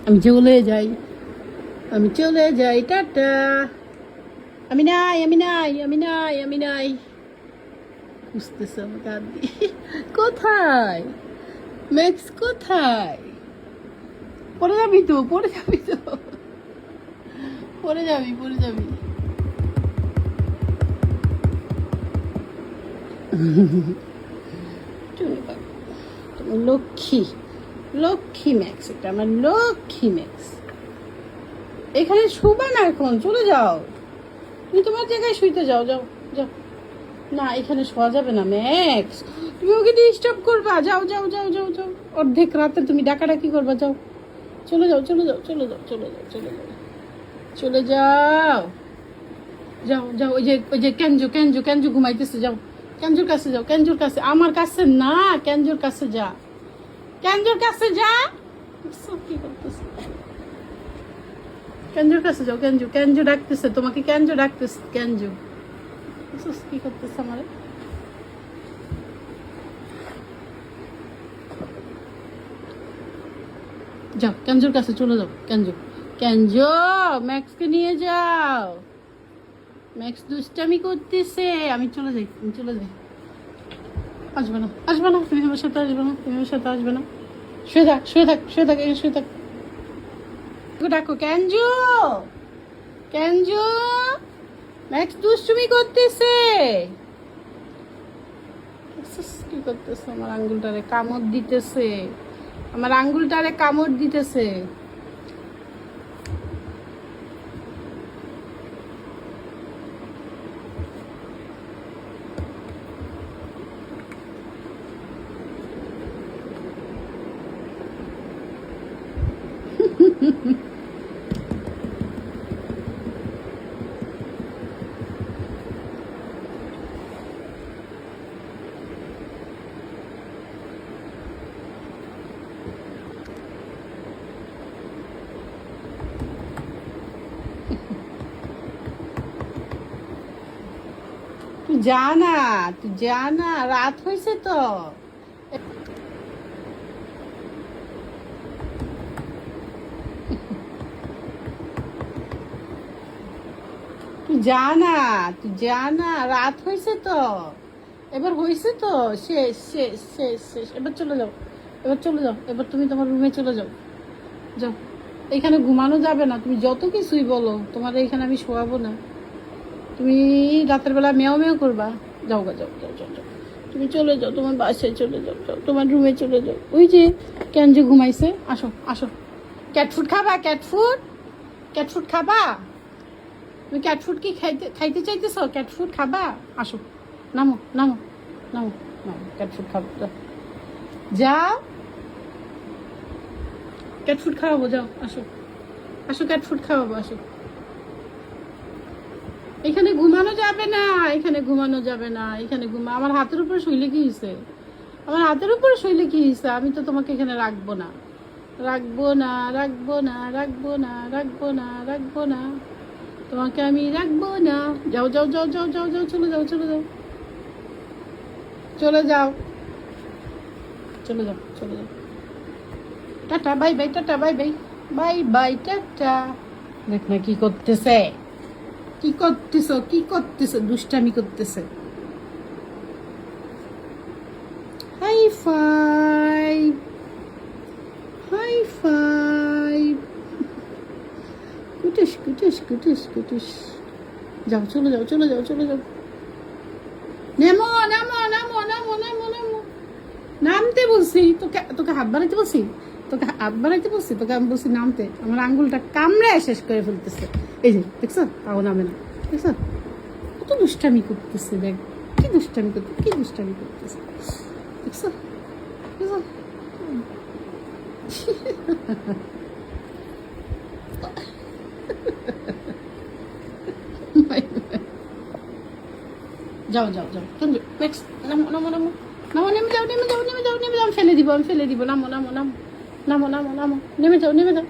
আমি চলে যাই, আমি চলে যাই, টাটা। আমি নাই, আমি নাই, আমি নাই, আমি নাই। বুঝতেছে আমাকে আর দিয়ে। কোথায় ম্যাক্স, কোথায়? পড়ে যাবি তো, পড়ে যাবি তো, পড়ে যাবি, পড়ে যাবি। তুমি লক্ষ্মী, লক্ষ্মী ম্যাক্স, এটা আমার লক্ষ্মী ম্যাক্স। এখানে শুবা না, এখন চলে যাও, তুমি তোমার জায়গায় শুইতে যাও, যাও যাও। না, এখানে শোয়া যাবে না ম্যাক্স, তুমি ওকে ডিস্টার্ব করবা, যাও যাও যাও যাও যাও। অর্ধেক রাতে তুমি ডাকাডাকি করবা, যাও, চলে যাও, চলে যাও, চলে যাও, চলে যাও, চলে যাও, চলে যাও, যাও যাও। ওই যে কেঞ্জু, কেঞ্জু, কেঞ্জু ঘুমাইতেছে, যাও কেঞ্জুর কাছে যাও, কেঞ্জুর কাছে, আমার কাছে না, কেঞ্জুর কাছে যা, কেঞ্জুর কাছে যা। কি করতেছে? কেঞ্জুর কাছে যাও, কেঞ্জু, কেঞ্জু ডাকতেছে তোমাকে, কেঞ্জু ডাকতেছে, কেঞ্জু। কি করতেছে আমার? যাও কেঞ্জুর কাছে চলে যাও, কেঞ্জু, কেঞ্জু, ম্যাক্সকে নিয়ে যাও। ম্যাক্স দুষ্টামি করতেছে, আমি চলে যাই, আমি চলে যাই। আসবে না, আসবে না, তুমি আমার সাথে আসবে না, তুমি আমার সাথে আসবে না। শুয়ে থাক, শুয়ে থাক, শুয়ে থাক, শুয়ে থাক। ডাকো কেঞ্জু, কেঞ্জু, ম্যাক্স দুষ্টুমি করতেছে। কি করতেছে? আমার আঙ্গুলটারে কামড় দিতেছে, আমার আঙ্গুলটারে কামড় দিতেছে। তুই যা না, তুই যা না, রাত হয়েছে তো। তুই যা না, তুই যা না, রাত হয়েছে তো, এবার হয়েছে তো, শেষ শেষ শেষ শেষ। এবার চলে যাও, এবার চলে যাও, এবার তুমি তোমার রুমে চলে যাও, যাও। এখানে ঘুমানো যাবে না, তুমি যত কিছুই বলো, তোমার এখানে আমি শোয়াবো না। তুমি রাতের বেলা মেও মেও করবা, যাও গা, যাও যাও যাও যাও। তুমি চলে যাও, তোমার বাসায় চলে যাও, যাও তোমার রুমে চলে যাও। ওই যে কেঞ্জু ঘুমাইছে, আসো আসো। ক্যাট ফুড খাবা? ক্যাট ফুড, ক্যাট ফুড খাবা? তুমি ক্যাট ফুড কি খাইতে খাইতে চাইতেছ? ক্যাট ফুড খাবা? আসো, নামো নামো নামো নামো, ক্যাট ফুড খাবো, যাও যাও, ক্যাট ফুড খাওয়াবো, যাও আসো, আসো ক্যাট ফুড খাওয়াবো, আসো। এখানে ঘুমানো যাবে না, এখানে ঘুমানো যাবে না, এখানে আমার হাতের উপরে শুইলে কি হয়েছে? আমার হাতের উপরে শুইলে কি হয়েছে? আমি তো তোমাকে এখানে রাখবো না, রাখবো না, রাখবো না, রাখবো না, রাখবো না, রাখবো না, তোমাকে আমি রাখবো না। যাও যাও যাও যাও যাও যাও, চলে যাও, চলে যাও, চলে যাও, চলে যাও, চলে যাও। Tata, bye bye, tata, bye bye, bye bye, tata. দেখ না কি করতেছে, কি করতেছ, কি করতেছে, দুষ্টামি করতেছে। হাই ফাইভ, হাই ফাইভ, কুটুস কুটুস কুটুস কুটুস। যাও, চলে যাও, চলে যাও, চলে যাও। নেমো নামো নামো নামো নামো নামো, নামতে বলছি তোকে, তোকে হাত বাড়াইতে বলছি, তোকে হাত বাড়াইতে বলছি, তোকে আমি বলছি নামতে। আমার আঙ্গুলটা কামড়ে শেষ করে ফেলতেছে। এই যে দেখছো, তাও নামে না, দেখছো কত দুষ্টামি করতেছে, দেখ কি দুষ্টামি করতে, কি দুষ্টামি করতেছে, দেখছো দেখছো। যাও যাও যাও, নামো নামো নামো নামো, নেমে যাও, নেমে যাও, নেমে যাও, নেমে যাও, আমি ফেলে দিব, আমি ফেলে দিব, নামো নামো নামো নামো নামো নামো, নেমে যাও, নেমে যাও।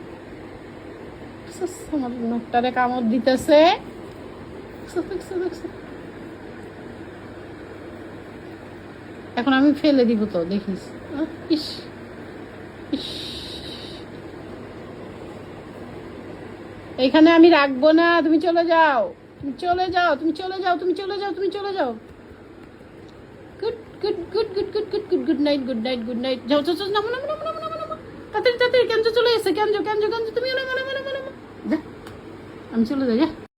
আমার নোকটারে কামড় দিতেছে, এখন আমি ফেলে দিব তো, দেখিস। ইস ইস, এখানে আমি রাখবো না, তুমি চলে যাও, তুমি চলে যাও, তুমি চলে যাও, তুমি চলে যাও, তুমি চলে যাও। Good good good good good good good good night, good night, good night. যাও যাও যাও, নামো নামো নামো নামো নামো নামো, তাড়াতাড়ি তাড়াতাড়ি। কেন চলে এসে, কেন কেন কেন তুমি নামো নামো নামো নামো। যা, আমি চলে যাই, যা।